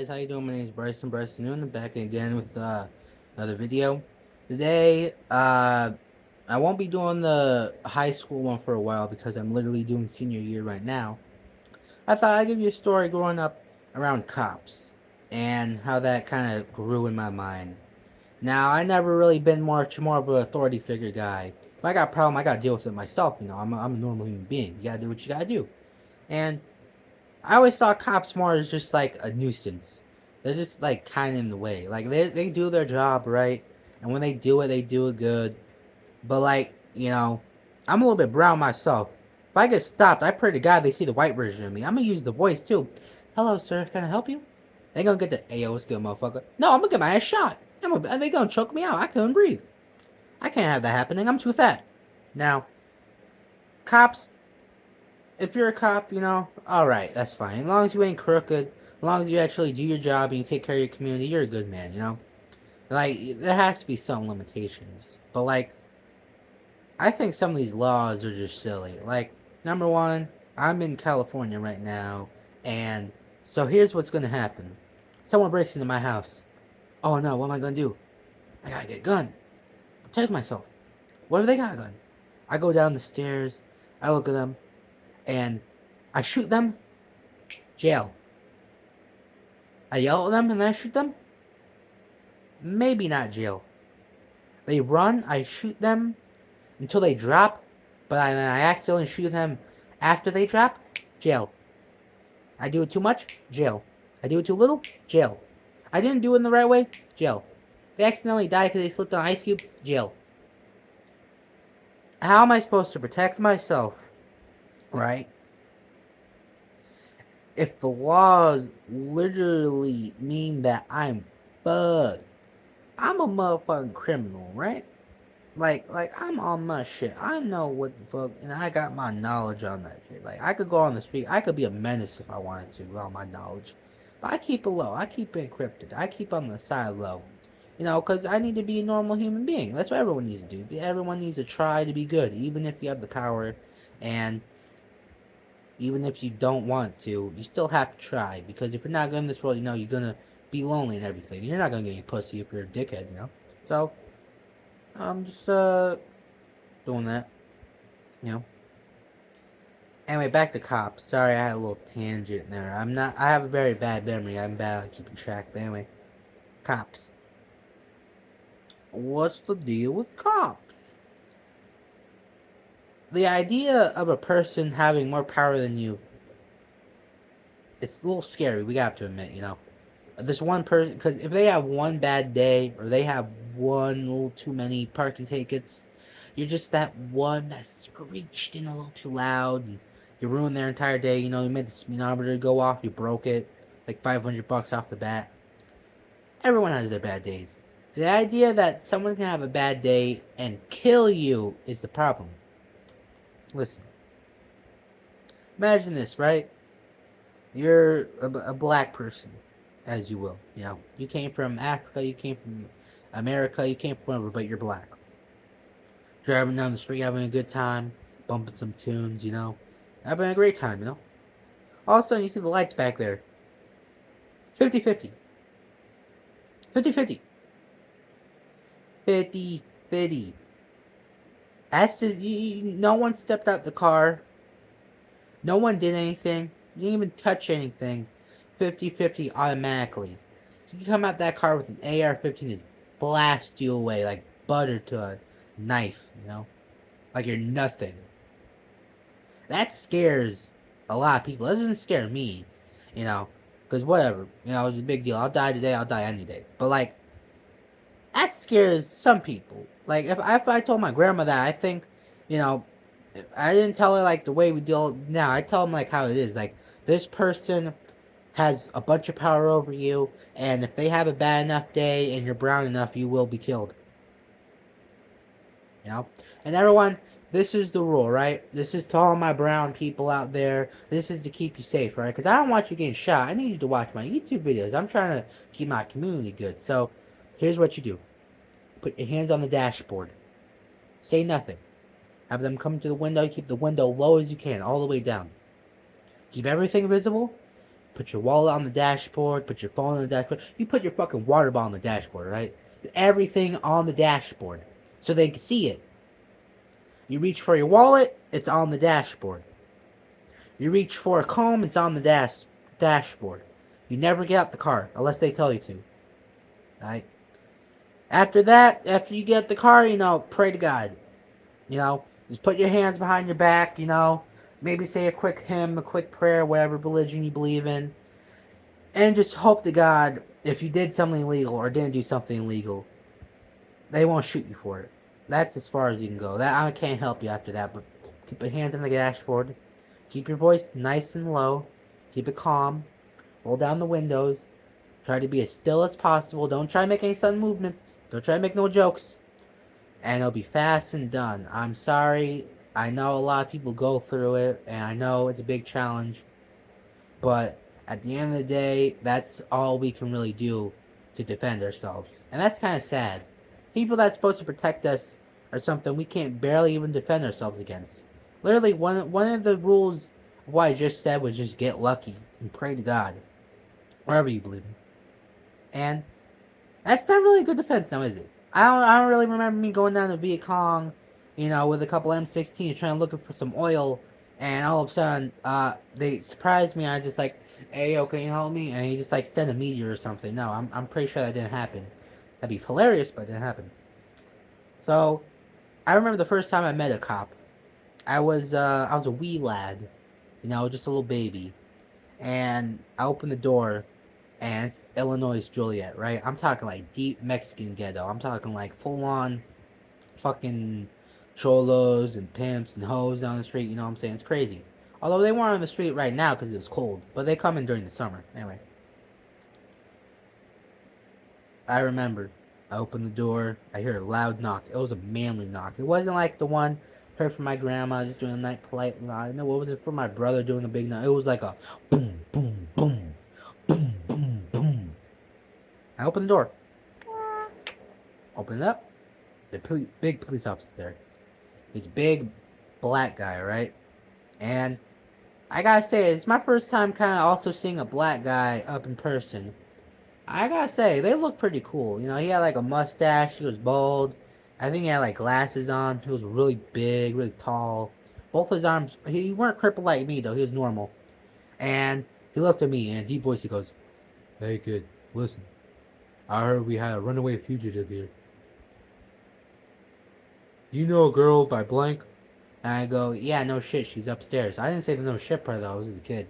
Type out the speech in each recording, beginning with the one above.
Guys, how you doing? My name is Bryson Noon. I'm back again with another video. Today, I won't be doing the high school one for a while because I'm literally doing senior year right now. I thought I'd give you a story growing up around cops and how that kind of grew in my mind. Now, I never really been much more of an authority figure guy. If I got a problem, I gotta deal with it myself. I'm a normal human being. You gotta do what you gotta do. And I always saw cops more as just like a nuisance. They're just like kind of in the way. Like they do their job right, and when they do it good. But like I'm a little bit brown myself. If I get stopped, I pray to God they see the white version of me. I'm gonna use the voice too. Hello, sir. Can I help you? They gonna get the Ayo, what's good, motherfucker? No, I'm gonna get my ass shot. They gonna choke me out. I couldn't breathe. I can't have that happening. I'm too fat. Now, cops, if you're a cop, alright, that's fine. As long as you ain't crooked, as long as you actually do your job and you take care of your community, you're a good man. Like, there has to be some limitations. But, like, I think some of these laws are just silly. Like, number one, I'm in California right now, and so here's what's gonna happen. Someone breaks into my house. Oh no, what am I gonna do? I gotta get a gun. Protect myself. What if they got a gun? I go down the stairs, I look at them, and I shoot them. Jail. I yell at them and then I shoot them? Maybe not jail. They run, I shoot them until they drop, but then I accidentally shoot them after they drop? Jail. I do it too much? Jail. I do it too little? Jail. I didn't do it in the right way? Jail. They accidentally die because they slipped on ice cube? Jail. How am I supposed to protect myself? Right? If the laws literally mean that I'm bugged, I'm a motherfucking criminal, right? Like I'm on my shit. I know what the fuck, and I got my knowledge on that shit. Like I could go on the street, I could be a menace if I wanted to with all my knowledge. But I keep it low. I keep it encrypted. I keep on the side low. Because I need to be a normal human being. That's what everyone needs to do. Everyone needs to try to be good, even if you have the power, and even if you don't want to, you still have to try. Because if you're not good in this world, you're gonna be lonely and everything. You're not gonna get any pussy if you're a dickhead. So I'm just doing that, you know. Anyway, back to cops. Sorry, I had a little tangent there. I have a very bad memory. I'm bad at keeping track. But anyway, cops. What's the deal with cops? The idea of a person having more power than you, it's a little scary. We got to admit. This one person, because if they have one bad day or they have one little too many parking tickets, you're just that one that screeched in a little too loud, and you ruined their entire day. You made the speedometer go off, you broke it, like $500 off the bat. Everyone has their bad days. The idea that someone can have a bad day and kill you is the problem. Listen, imagine this, right? You're a black person, as you will. You came from Africa, you came from America, you came from wherever, but you're black. Driving down the street, having a good time, bumping some tunes. Having a great time. All of a sudden, you see the lights back there. 50-50. 50-50. 50-50. That's just, no one stepped out the car. No one did anything. You didn't even touch anything. 50-50 automatically. You can come out that car with an AR-15 and blast you away like butter to a knife. Like you're nothing. That scares a lot of people. That doesn't scare me. Because whatever. It's a big deal. I'll die today, I'll die any day. But like, that scares some people. Like, if I told my grandma that, I think, I didn't tell her like the way we deal now. I tell them like how it is. Like, this person has a bunch of power over you, and if they have a bad enough day and you're brown enough, you will be killed. And everyone, this is the rule, right? This is to all my brown people out there. This is to keep you safe, right? Because I don't want you getting shot. I need you to watch my YouTube videos. I'm trying to keep my community good. So, here's what you do. Put your hands on the dashboard. Say nothing. Have them come to the window. Keep the window low as you can, all the way down. Keep everything visible. put your wallet on the dashboard, put your phone on the dashboard. You put your fucking water bottle on the dashboard, right? Everything on the dashboard so they can see it. You reach for your wallet, it's on the dashboard. You reach for a comb, it's on the dashboard. You never get out the car unless they tell you to. Right? After that, after you get the car, pray to God. Just put your hands behind your back, maybe say a quick hymn, a quick prayer, whatever religion you believe in, and just hope to God if you did something illegal or didn't do something illegal, they won't shoot you for it. That's as far as you can go. That I can't help you after that, but keep your hands on the dashboard, keep your voice nice and low, keep it calm, roll down the windows, try to be as still as possible. Don't try to make any sudden movements. Don't try to make no jokes. And it'll be fast and done. I'm sorry. I know a lot of people go through it, and I know it's a big challenge. But at the end of the day, that's all we can really do to defend ourselves. And that's kind of sad. People that's supposed to protect us are something we can't barely even defend ourselves against. Literally, one of the rules of what I just said was just get lucky and pray to God. Wherever you believe in. And that's not really a good defense now, is it? I don't really remember me going down to Viet Cong, with a couple M16s trying to look for some oil, and all of a sudden, they surprised me. I just like, hey, yo, can you help me? And he just like sent a meteor or something. No, I'm pretty sure that didn't happen. That'd be hilarious, but it didn't happen. So, I remember the first time I met a cop. I was a wee lad, just a little baby, and I opened the door, and it's Illinois Joliet, right? I'm talking like deep Mexican ghetto. I'm talking like full on fucking cholos and pimps and hoes down the street. You know what I'm saying? It's crazy. Although they weren't on the street right now because it was cold, but they come in during the summer. Anyway, I remember I opened the door. I heard a loud knock. It was a manly knock. It wasn't like the one heard from my grandma just doing a nice polite knock. No, it was from my brother doing a big knock. It was like a boom, boom, boom, boom, boom, boom. I opened the door. Open it up. The big police officer there. He's a big black guy, right? And I gotta say, it's my first time kind of also seeing a black guy up in person. I gotta say, they look pretty cool. He had like a mustache. He was bald. I think he had like glasses on. He was really big, really tall. Both his arms. He weren't crippled like me though. He was normal. And he looked at me and in a deep voice he goes, "Hey kid, listen. I heard we had a runaway fugitive here. You know a girl by blank?" And I go, "Yeah, no shit, she's upstairs." I didn't say the no shit part though, I was just a kid.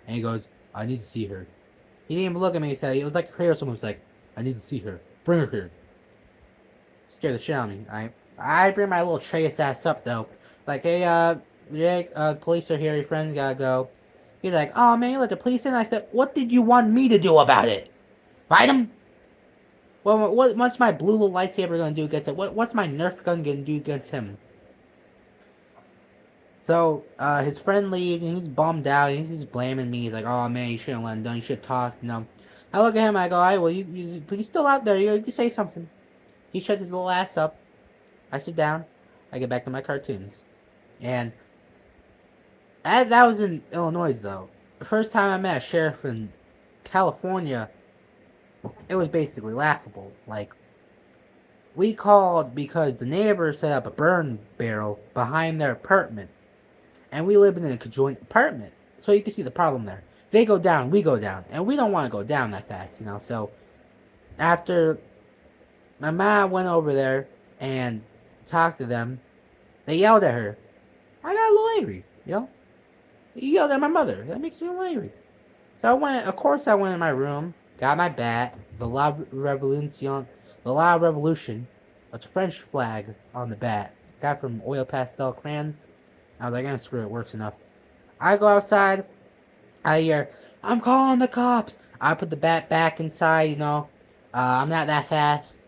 And he goes, "I need to see her." He didn't even look at me, he said, it was like a creator or someone was like, "I need to see her. Bring her here." Scared the shit out of me. I bring my little trace ass up though. Like, "Hey, Jake, the police are here, your friends gotta go." He's like, "Oh man, you let the police in?" I said, "What did you want me to do about it? Fight him?" Well, what's my blue little lightsaber gonna do against it? What's my Nerf gun gonna do against him? So, his friend leaves, and he's bummed out, and he's just blaming me. He's like, "Oh man, you shouldn't let him down, you should talk, I look at him, I go, "Alright, well, he's still out there, you can say something." He shuts his little ass up. I sit down, I get back to my cartoons. And, that was in Illinois, though. The first time I met a sheriff in California, it was basically laughable. Like, we called because the neighbor set up a burn barrel behind their apartment. And we live in a conjoined apartment. So you can see the problem there. They go down, we go down. And we don't want to go down that fast, So after my mom went over there and talked to them, they yelled at her. I got a little angry. You yelled at my mother. That makes me a little angry. So I went in my room, got my bat, the La Revolution. It's a French flag on the bat. Got from oil pastel crayons. I was like, screw it, works enough. I go outside, I hear, "I'm calling the cops." I put the bat back inside, I'm not that fast.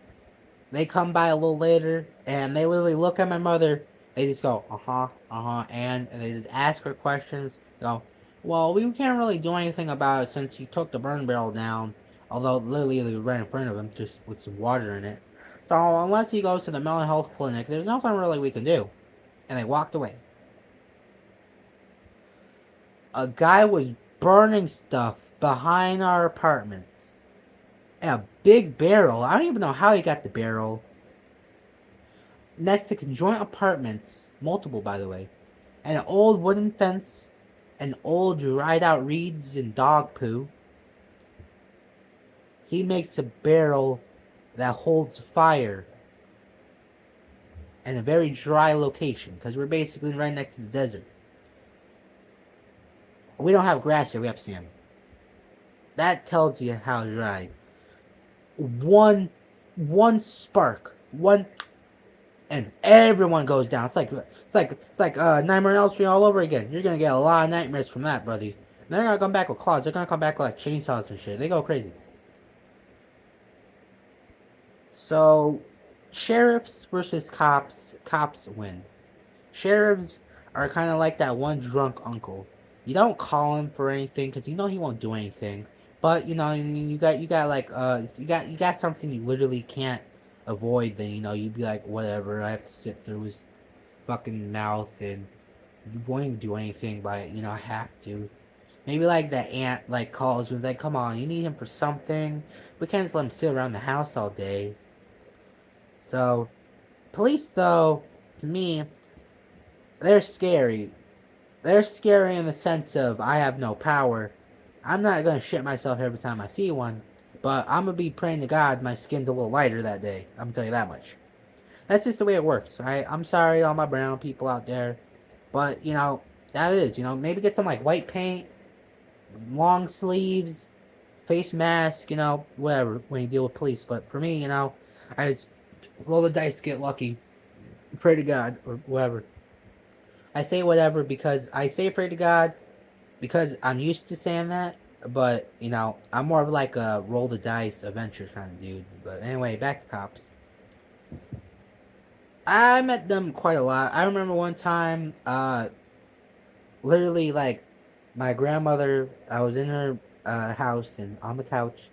They come by a little later, and they literally look at my mother. They just go, and they just ask her questions. They go, "Well, we can't really do anything about it since you took the burn barrel down." Although, literally, they ran in front of him, just with some water in it. So, unless he goes to the mental health clinic, there's nothing really we can do. And they walked away. A guy was burning stuff behind our apartments. And a big barrel. I don't even know how he got the barrel. Next to conjoined apartments, multiple by the way, and an old wooden fence, and old dried out reeds and dog poo. He makes a barrel that holds fire in a very dry location because we're basically right next to the desert. We don't have grass here, we have sand. That tells you how dry. One spark, one, and everyone goes down. It's like Nightmare on Elm Street all over again. You're gonna get a lot of nightmares from that, buddy. And they're gonna come back with claws. They're gonna come back with like chainsaws and shit. They go crazy. So, sheriffs versus cops. Cops win. Sheriffs are kind of like that one drunk uncle. You don't call him for anything because you know he won't do anything. But you got like you got something you literally can't avoid. Then you'd be like, whatever. I have to sit through his fucking mouth, and you won't even do anything by it. I have to. Maybe like that aunt like calls you and is like, come on, you need him for something. We can't just let him sit around the house all day. So police though, to me, they're scary. They're scary in the sense of I have no power. I'm not gonna shit myself every time I see one, but I'm gonna be praying to God my skin's a little lighter that day. I'm gonna tell you that much. That's just the way it works. I'm sorry, all my brown people out there, but that is. Maybe get some like white paint, long sleeves, face mask. Whatever when you deal with police. But for me, I just roll the dice, get lucky, pray to God or whatever. I say whatever because I say pray to God because I'm used to saying that. But I'm more of like a roll the dice adventure kind of dude. But anyway, back to cops. I met them quite a lot. I remember one time, literally like my grandmother. I was in her house and on the couch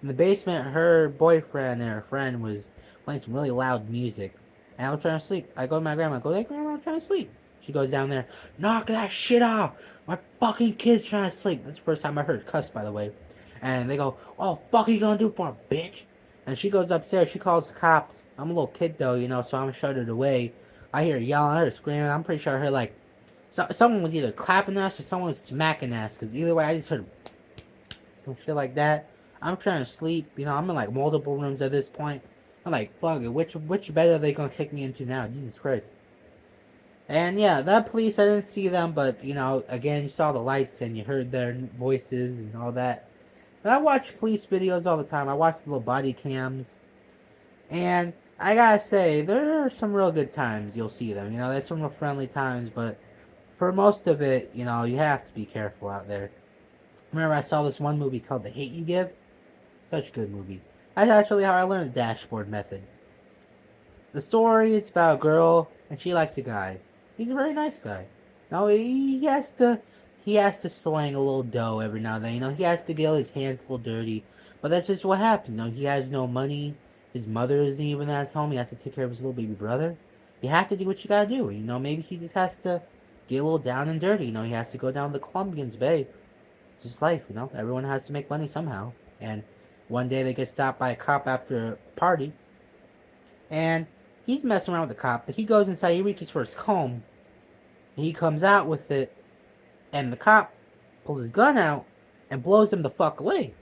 in the basement. Her boyfriend and her friend was playing some really loud music, and I was trying to sleep. I go to my grandma. I go, hey grandma, I'm trying to sleep. She goes down there, knock that shit off. My fucking kid's trying to sleep. That's the first time I heard cuss, by the way. And they go, oh, fuck are you gonna do for a bitch? And she goes upstairs. She calls the cops. I'm a little kid though, so I'm shuttered away. I hear her yelling, I hear her screaming. I'm pretty sure I heard like someone was either clapping us or someone was smacking us. Because either way, I just heard some shit like that. I'm trying to sleep. I'm in like multiple rooms at this point. I'm like, fuck it. Which bed are they gonna kick me into now? Jesus Christ. And yeah, that police, I didn't see them, but again, you saw the lights and you heard their voices and all that. And I watch police videos all the time. I watch the little body cams. And I gotta say, there are some real good times you'll see them. There's some real friendly times, but for most of it, you have to be careful out there. Remember, I saw this one movie called The Hate You Give? Such a good movie. That's actually how I learned the dashboard method. The story is about a girl, and she likes a guy. He's a very nice guy. No, he has to slang a little dough every now and then. He has to get his hands a little dirty. But that's just what happens. He has no money. His mother isn't even at his home. He has to take care of his little baby brother. You have to do what you gotta do. Maybe he just has to get a little down and dirty. He has to go down the Colombians Bay. It's just life. Everyone has to make money somehow. And one day they get stopped by a cop after a party, and he's messing around with the cop. But he goes inside. He reaches for his comb, and he comes out with it, and the cop pulls his gun out and blows him the fuck away.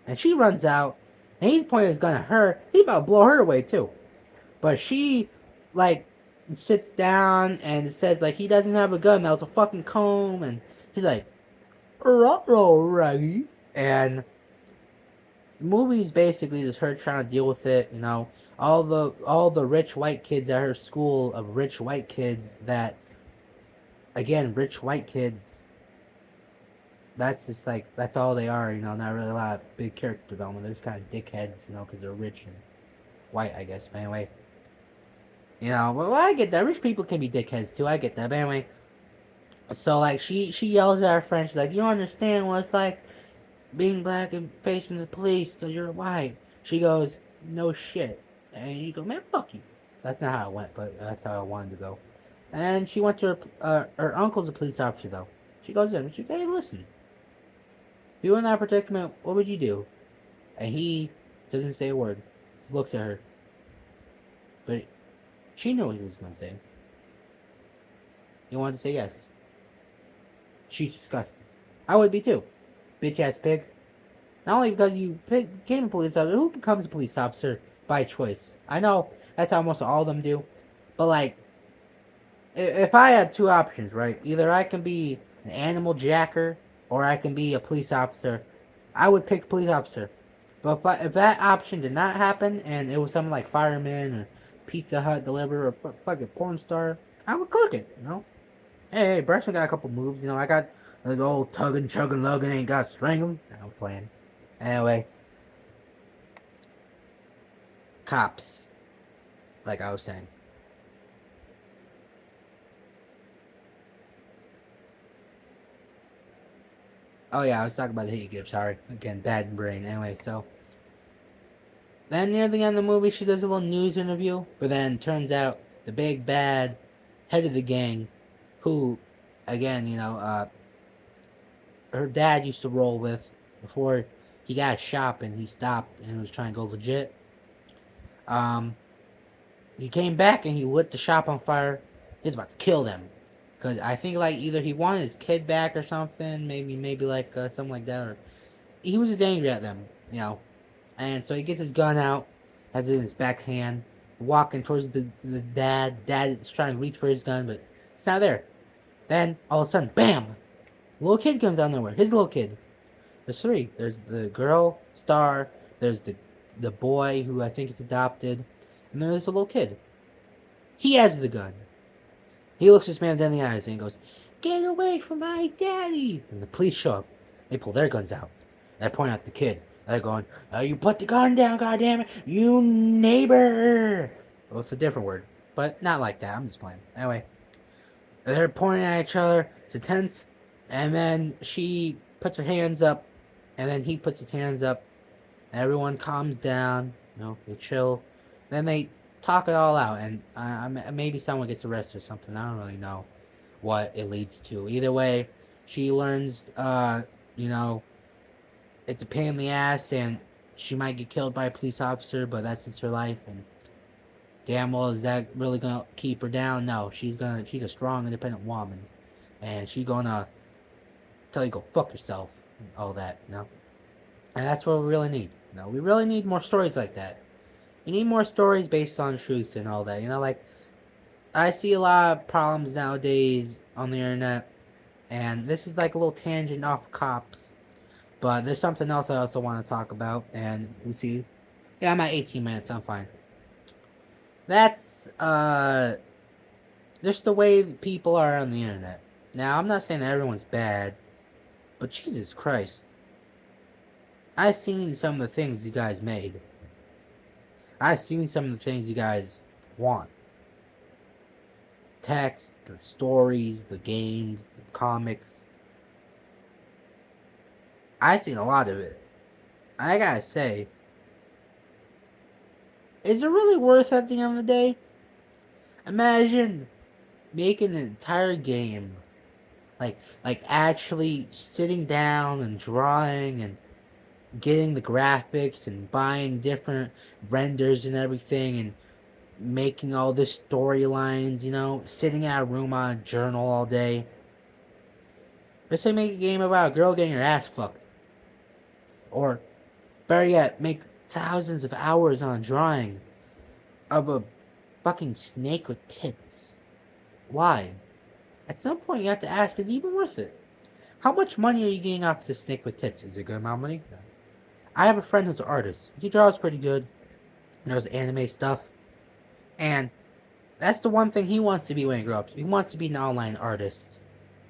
And she runs out, and he's pointing his gun at her. He's about to blow her away too. But she, like, sits down and says, like, he doesn't have a gun. That was a fucking comb. And he's like, right. And the movie's basically just her trying to deal with it. All the rich white kids at her school of rich white kids that, again, rich white kids. That's just like, that's all they are. Not really a lot of big character development. They're just kind of dickheads. Because they're rich and white, I guess. But anyway. Well, I get that. Rich people can be dickheads too. I get that. But anyway. So, like, she yells at her friend. She's like, you don't understand what it's like being black and facing the police because you're white. She goes, no shit. And you go, man, fuck you. That's not how it went, but that's how I wanted to go. And she went to her uncle's a police officer, though. She goes in and she goes, hey, listen. If you were in that predicament, what would you do? And he doesn't say a word. He looks at her. But she knew what he was going to say. He wanted to say yes. She's disgusted. I would be too. Bitch ass pig. Not only because you became a police officer, who becomes a police officer by choice? I know that's how almost all of them do. But like, if I had two options, right? Either I can be an animal jacker or I can be a police officer. I would pick police officer. But if that option did not happen and it was something like fireman or Pizza Hut deliverer or fucking porn star, I would cook it, you know? Hey, Bryson got a couple moves, you know? I got the old tugging, chugging, lugging, ain't got strangled. I'm playing. Anyway, cops, like I was saying. Oh yeah, I was talking about the hate gift. Sorry, again, bad brain. Anyway, so then near the end of the movie, she does a little news interview, but then turns out the big bad head of the gang, who, again, her dad used to roll with before he got a shop and he stopped and was trying to go legit. Um, he came back and he lit the shop on fire. He's about to kill them. Cause I think like either he wanted his kid back or something, maybe like something like that, or he was just angry at them, you know. And so he gets his gun out, has it in his backhand, walking towards the dad. Dad is trying to reach for his gun, but it's not there. Then all of a sudden, bam! A little kid comes out of nowhere. His little kid. There's three. There's the girl, Star. There's the boy who I think is adopted, and then there's a little kid. He has the gun. He looks this man dead in the eyes and he goes, "Get away from my daddy!" And the police show up. They pull their guns out. They point out the kid. They're going, "You put the gun down, goddammit! You neighbor!" Well, it's a different word, but not like that. I'm just playing. Anyway, they're pointing at each other. It's intense. And then she puts her hands up, and then he puts his hands up. Everyone calms down. You know, they chill. Then they talk it all out, and maybe someone gets arrested or something. I don't really know what it leads to. Either way, she learns, you know, it's a pain in the ass, and she might get killed by a police officer, but that's just her life. And damn well, is that really gonna keep her down? No, she's a strong, independent woman, and she's gonna tell you go fuck yourself, and all that, you know. And that's what we really need. You know, we really need more stories like that. We need more stories based on truth and all that. You know, like I see a lot of problems nowadays on the internet, and this is like a little tangent off cops. But there's something else I also want to talk about, and you see, yeah, I'm at 18 minutes. I'm fine. That's just the way people are on the internet. Now, I'm not saying that everyone's bad, but Jesus Christ, I've seen some of the things you guys made. I've seen some of the things you guys want. Text, the stories, the games, the comics. I've seen a lot of it. I gotta say, is it really worth it at the end of the day? Imagine making an entire game. Like actually sitting down and drawing and getting the graphics and buying different renders and everything and making all this storylines, you know, sitting at a room on a journal all day. Let's say make a game about a girl getting her ass fucked. Or better yet, make thousands of hours on a drawing of a fucking snake with tits. Why? At some point you have to ask, is it even worth it? How much money are you getting off the snake with tits? Is it a good amount of money? No. I have a friend who's an artist. He draws pretty good. He knows anime stuff. And that's the one thing he wants to be when he grows up. He wants to be an online artist.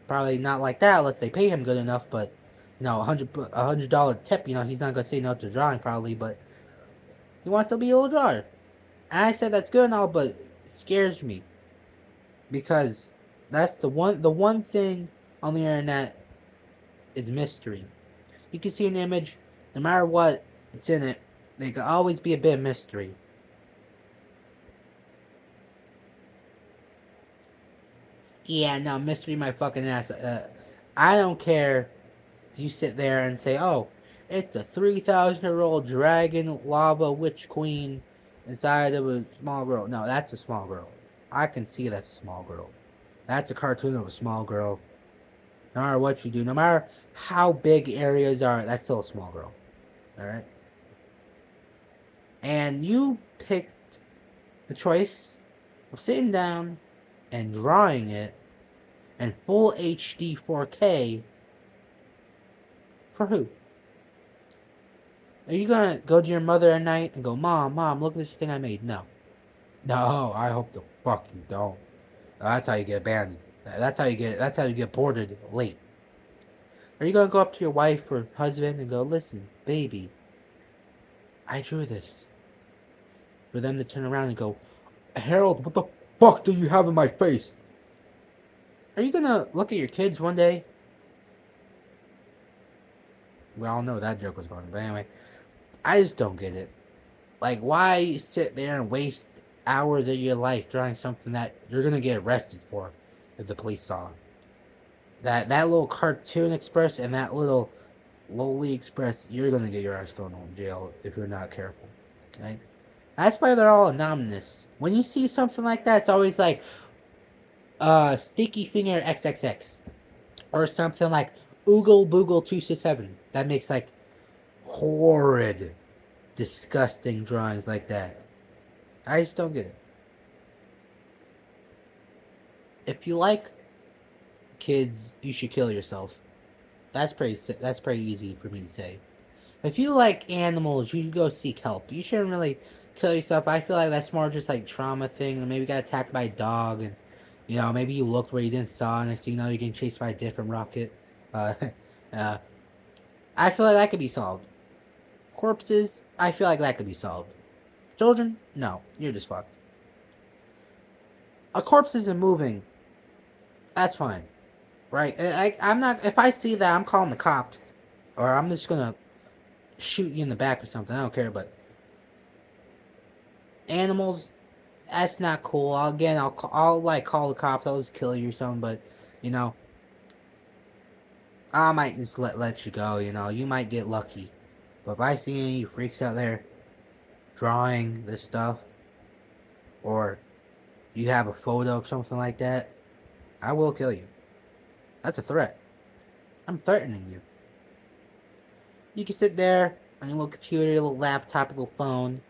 Probably not like that unless they pay him good enough, but you know, $100 tip, you know, he's not gonna say no to drawing probably, but he wants to be a little drawer. And I said that's good and all, but it scares me. Because that's the one thing on the internet is mystery. You can see an image, no matter what it's in it, there can always be a bit of mystery. Yeah, no, mystery my fucking ass. I don't care you sit there and say, "Oh, it's a 3,000-year-old dragon lava witch queen inside of a small girl." No, that's a small girl. I can see that's a small girl. That's a cartoon of a small girl. No matter what you do, no matter how big areas are, that's still a small girl. All right. And you picked the choice of sitting down and drawing it in full HD 4K for who? Are you gonna go to your mother at night and go, Mom, look at this thing I made? No. No, I hope the fuck you don't. That's how you get abandoned. That's how you get boarded late. Are you gonna go up to your wife or husband and go, listen, baby, I drew this. For them to turn around and go, Harold, what the fuck do you have in my face? Are you gonna look at your kids one day? We all know that joke was funny, but anyway, I just don't get it. Like, why sit there and waste hours of your life drawing something that you're gonna get arrested for if the police saw it? That little cartoon express and that little lowly express, you're gonna get your ass thrown in jail if you're not careful. Okay? That's why they're all anonymous. When you see something like that, it's always like Sticky Finger XXX. Or something like Oogle Boogle 267. That makes like horrid, disgusting drawings like that. I just don't get it. If you like kids, you should kill yourself. That's pretty easy for me to say. If you like animals, you should go seek help. You shouldn't really kill yourself. I feel like that's more just like trauma thing. Maybe you got attacked by a dog, and maybe you looked where you didn't saw, and next thing you know, you're getting chased by a different rocket. Uh, uh, I feel like that could be solved. Corpses, I feel like that could be solved. Children, no, you're just fucked. A corpse isn't moving. That's fine, right? I'm not. If I see that, I'm calling the cops, or I'm just gonna shoot you in the back or something. I don't care. But animals, that's not cool. I'll like call the cops. I'll just kill you or something. But you know, I might just let you go. You might get lucky. But if I see any of you freaks out there drawing this stuff, or you have a photo of something like that, I will kill you. That's a threat. I'm threatening you. You can sit there on your little computer, your little laptop, your little phone,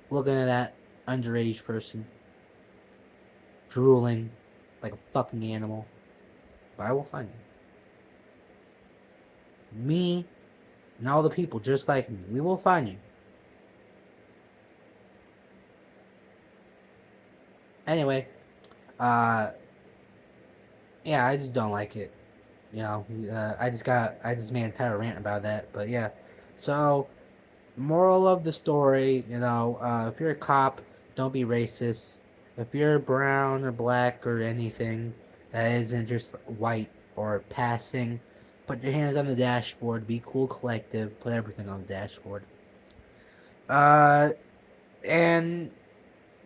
looking at that underage person, drooling like a fucking animal. But I will find you. Me and all the people just like me, we will find you. Anyway, uh, yeah, I just don't like it. I just made an entire rant about that. But yeah, so moral of the story, if you're a cop, don't be racist. If you're brown or black or anything that isn't just white or passing, put your hands on the dashboard. Be cool, collective. Put everything on the dashboard. Uh, and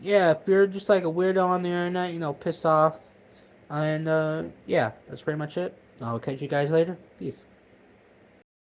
yeah, if you're just like a weirdo on the internet, piss off. And yeah, that's pretty much it. I'll catch you guys later. Peace.